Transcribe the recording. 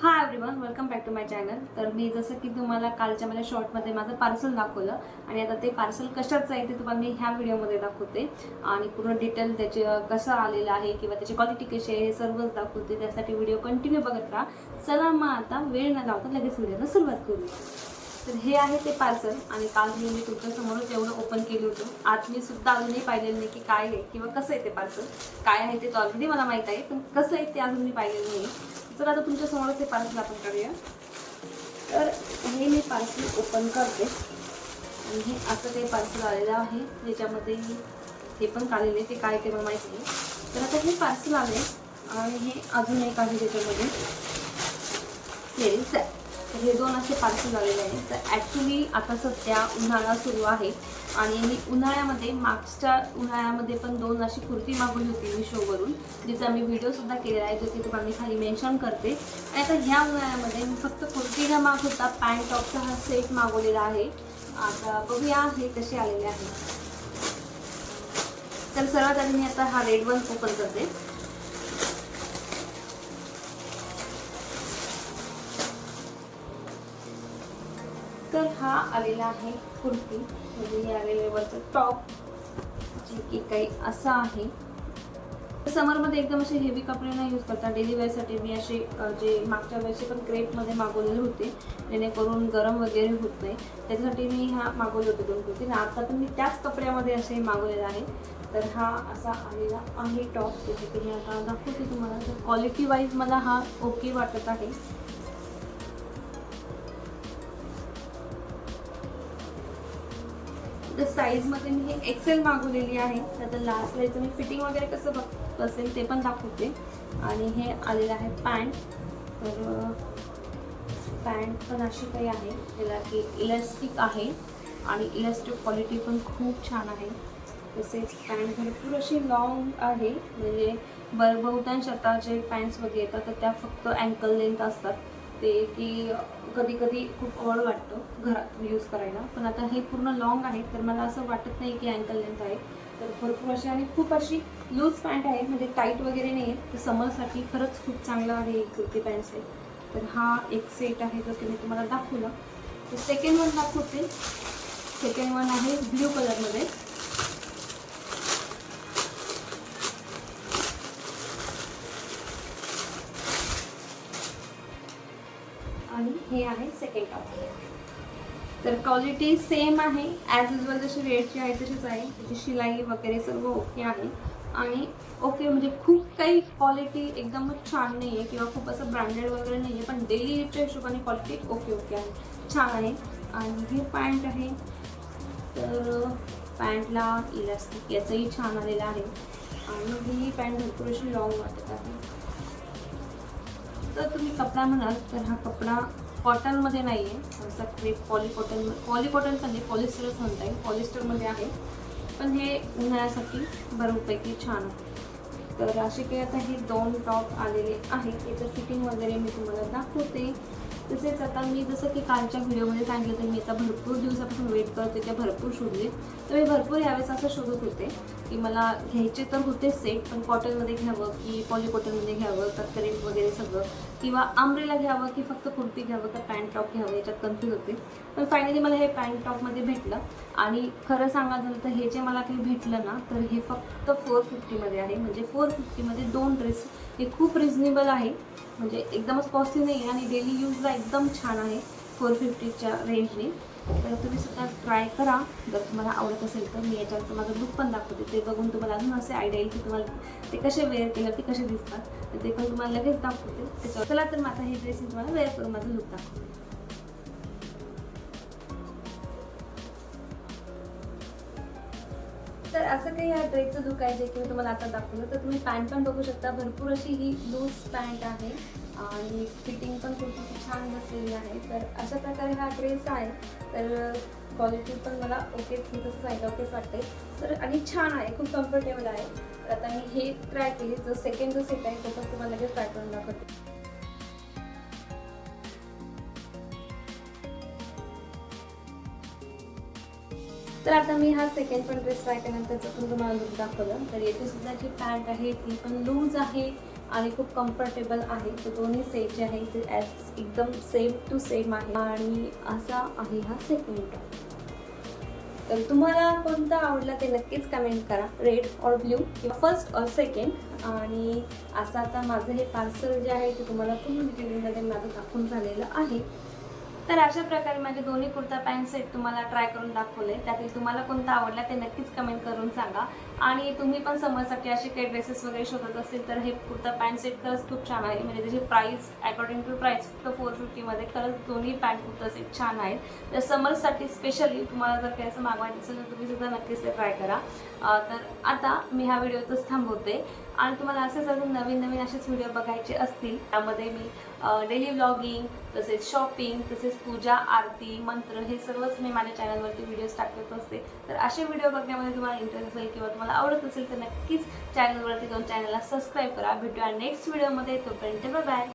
High everyone, welcome back to my channel. तर मी जसं की तुम्हाला कालच्या माझ्या शॉर्टमध्ये माझं पार्सल दाखवलं आणि आता ते पार्सल कशाचं आहे ते तुम्हाला मी ह्या व्हिडिओमध्ये दाखवते आणि पूर्ण डिटेल त्याचे कसं आलेलं आहे किंवा त्याची क्वालिटी कशी आहे हे सर्वच दाखवते. त्यासाठी व्हिडिओ कंटिन्यू बघत राहा. चला मग आता वेळ न लावता लगेच व्हिडिओला सुरुवात करूया. तर हे आहे ते पार्सल आणि काल मी तुमच्यासमोरच एवढं ओपन केलं होतं. आज मी सुद्धा अजूनही पाहिलेलं नाही की काय आहे किंवा कसं आहे ते पार्सल. काय आहे ते तर ऑलरेडी मला माहीत आहे, पण कसं आहे ते अजून मी पाहिलेलं नाही. तर आता तुमच्यासमोरच हे पार्सल आपण करूया. तर हे मी पार्सल ओपन करते आणि हे असं ते पार्सल आलेलं आहे. ज्याच्यामध्ये हे पण काढलेले ते काय ते मला माहिती नाही. तर आता हे पार्सल आले आणि हे अजून एक आहे त्याच्यामध्ये हे दोन असे पार्सल आलेले आहेत. तर ॲक्च्युली आता सध्या उन्हाळा सुरू आहे आणि मी उन्हाळ्यामध्ये मागच्या उन्हाळ्यामध्ये पण दोन अशी कुर्ती मागवली होती मिशोवरून, जिचा मी व्हिडिओसुद्धा केलेला आहे, जो की तुम्हाला मी खाली मेन्शन करते. आणि आता ह्या उन्हाळ्यामध्ये मी फक्त कुर्ती न मागवता पॅन्ट टॉपचा हा सेट मागवलेला आहे. आता बघूया हे कसे आलेले आहे. तर सर्वात आधी मी आता हा रेड वन ओपन करते. तर हा आलेला आहे कुर्ती, म्हणजे हे आलेले वरचं टॉप, जे की काही असं आहे. समरमध्ये एकदम असे हेवी कपडे नाही यूज करता. डेली वेअरसाठी मी असे जे मागच्या वेळेचे पण क्रेपमध्ये मागवलेले होते, जेणेकरून गरम वगैरे होत नाही, त्याच्यासाठी मी हा मागवले होते दोन कुर्ती. आता पण मी त्याच कपड्यामध्ये असे मागवलेले आहे. तर हा असा आलेला आहे टॉप, त्याचे की मी आता दाखवते तुम्हाला. तर क्वालिटी वाईज मला हा ओके वाटत आहे. तर साईजमध्ये मी हे एक्सेल मागवलेली आहे. तर लास्ट वेळेचं मी फिटिंग वगैरे कसं असेल ते पण दाखवते. आणि हे आलेलं आहे पॅन्ट. तर पॅन्ट पण अशी काही आहे, त्याला की इलास्टिक आहे आणि इलास्टिक क्वालिटी पण खूप छान आहे. तसेच पॅन्ट भरपूर अशी लॉंग आहे, म्हणजे बहुतांश आता जे पॅन्ट्स वगैरे येतात तर त्या फक्त अँकल लेंथ असतात, ते की कधी कधी खूप ऑड वाटतं घरात यूज करायला. पण आता हे पूर्ण लॉंग आहे, तर मला असं वाटत नाही की अँकल लेंथ आहे. तर भरपूर अशी आणि खूप अशी लूज पॅन्ट आहे, म्हणजे टाईट वगैरे नाही आहे. तर समरसाठी खरंच खूप चांगलं आहे ही कुर्ती पॅन्ट सेट. तर हा एक सेट आहे जो की मी तुम्हाला दाखवला. तर सेकंड वन दाखवते. सेकंड वन आहे ब्ल्यू कलरमध्ये. आणि हे आहे सेकंड टॉप. तर क्वालिटी सेम आहे ॲज युजल, जशी रेटची आहे तशीच आहे. त्याची शिलाई वगैरे सर्व ओके आहे. आणि ओके म्हणजे खूप काही क्वालिटी एकदमच छान नाही आहे किंवा खूप असं ब्रँडेड वगैरे नाही आहे, पण डेली यूजच्या हिशोबाने क्वालिटी ओके ओके आहे, छान आहे. आणि हे पॅन्ट आहे. तर पॅन्टला इलास्टिक याचंही छान आलेलं आहे आणि ही पॅन्ट भरपूर अशी लॉंग वाटत आहे. तर तुम्ही कपडा म्हणाल तर हा कपडा कॉटनमध्ये नाही आहे, असा क्रेप पॉलिकॉटन पण नाही, पॉलिस्टरच म्हणता येईल, पॉलिस्टरमध्ये आहे. पण हे उन्हाळ्यासाठी बऱ्यापैकी छान आहे. तर असे काही आता हे दोन टॉप आलेले आहेत. त्याचं फिटिंग वगैरे मी तुम्हाला दाखवते. तसेच आता मी जसं की कालच्या व्हिडिओमध्ये सांगितलं, तर मी आता भरपूर दिवसापासून वेट करते, त्या भरपूर शोधले. तर मी भरपूर यावेळेस असं शोधत होते की मला घ्यायचे तर होते सेट, पण कॉटनमध्ये घ्यावं की पॉलिकॉटनमध्ये घ्यावं तर क्रेप वगैरे सगळं, किंवा आंब्रेला घ्यावं की फक्त कुर्ती घ्यावं तर पॅन्ट टॉप घ्यावं, याच्यात कन्फ्यूज होते. पण फायनली मला हे पॅन्ट टॉपमध्ये भेटलं. आणि खरं सांगा झालं तर हे जे मला काही भेटलं ना, तर हे फक्त 450मध्ये आहे. म्हणजे 450मध्ये दोन ड्रेस, हे खूप रिजनेबल आहे, म्हणजे एकदमच कॉस्टली नाही आहे आणि डेली यूजला एकदम छान आहे 450च्या रेंजने. तर तुम्ही सुद्धा ट्राय करा जर तुम्हाला आवडत असेल तर. मी याच्यावर माझं लुक पण दाखवते, ते बघून तुम्हाला अजून असे आयडिया येईल की तुम्हाला ते कसे वेअर केलं, ते कसे दिसतात, तर ते पण तुम्हाला लगेच दाखवते. त्याच्यावर चला तर आता हे ड्रेस मी तुम्हाला वेअर करून माझं लुक दाखवते. तर असं काही या ड्रेसचं लुक आहे जे की मी तुम्हाला आता दाखवलं. तर तुम्ही पॅन्ट पण बघू शकता, भरपूर अशी ही लूज पॅन्ट आहे आणि फिटिंग पण खूप छान बसलेली आहे. तर अशा प्रकारे हा ड्रेस आहे. तर क्वालिटी पण मला ओकेच, मी तसं सांगितलं ओकेच वाटते. तर आणि छान आहे, खूप कम्फर्टेबल आहे. तर आता मी हे ट्राय केली. जो सेकंड जो सेट आहे तो पण तुम्हाला लगेच ट्राय करून दाखवते. तर आता मी हा सेकंड पण ड्रेस ट्राय केल्यानंतर जर तुम्हाला लुक दाखवलं, तर याची सुद्धा जी पॅन्ट आहे ती पण लूज आहे आणि खूप कम्फर्टेबल आहे. तर दोन्ही सेट जे आहे ते एकदम सेम टू सेम आहे. आणि असा आहे हा सेकंड टॉप. तर तुम्हाला कोणता आवडला ते नक्कीच कमेंट करा, रेड और ब्ल्यू किंवा फर्स्ट और सेकंड. आणि असं आता माझं हे पार्सल जे आहे ते तुम्हाला पूर्ण डिटेलिंगमध्ये माझं दाखवून झालेलं आहे. तर अशा प्रकारे माझे दोन्ही कुर्ता पॅन्ट सेट तुम्हाला ट्राय करून दाखवले. त्यातील तुम्हाला कोणता आवडला ते नक्कीच कमेंट करून सांगा. आणि तुम्ही पण समरसाठी असे काही ड्रेसेस वगैरे शोधत असतील तर हे कुर्ता पॅन्ट सेट खरंच खूप छान आहे. म्हणजे त्याची प्राईस अकॉर्डिंग टू प्राईस फक्त 450मध्ये खरंच दोन्ही पॅन्ट कुर्ता सेट छान आहेत. तर समरसाठी स्पेशली तुम्हाला जर काही असं मागवायचं असेल तर तुम्ही सुद्धा नक्कीच ते ट्राय करा. तर आता मी हा व्हिडिओ इथंच थांबवते. आणि तुम्हाला असेच अजून नवीन नवीन असेच व्हिडिओ बघायचे असतील त्यामध्ये मी डेली व्लॉगिंग, तसेच शॉपिंग, तसेच पूजा, आरती, मंत्र हे सर्वच मी माझ्या चॅनलवरती व्हिडिओज टाकत असते. तर असे व्हिडिओ बघण्यामध्ये तुम्हाला इंटरेस्ट असेल किंवा तुम्हाला आवडत असेल तर नक्कीच चॅनलवरती जाऊन चॅनलला सबस्क्राईब करा. भेटूया नेक्स्ट व्हिडिओमध्ये. तोपर्यंत बाय बाय.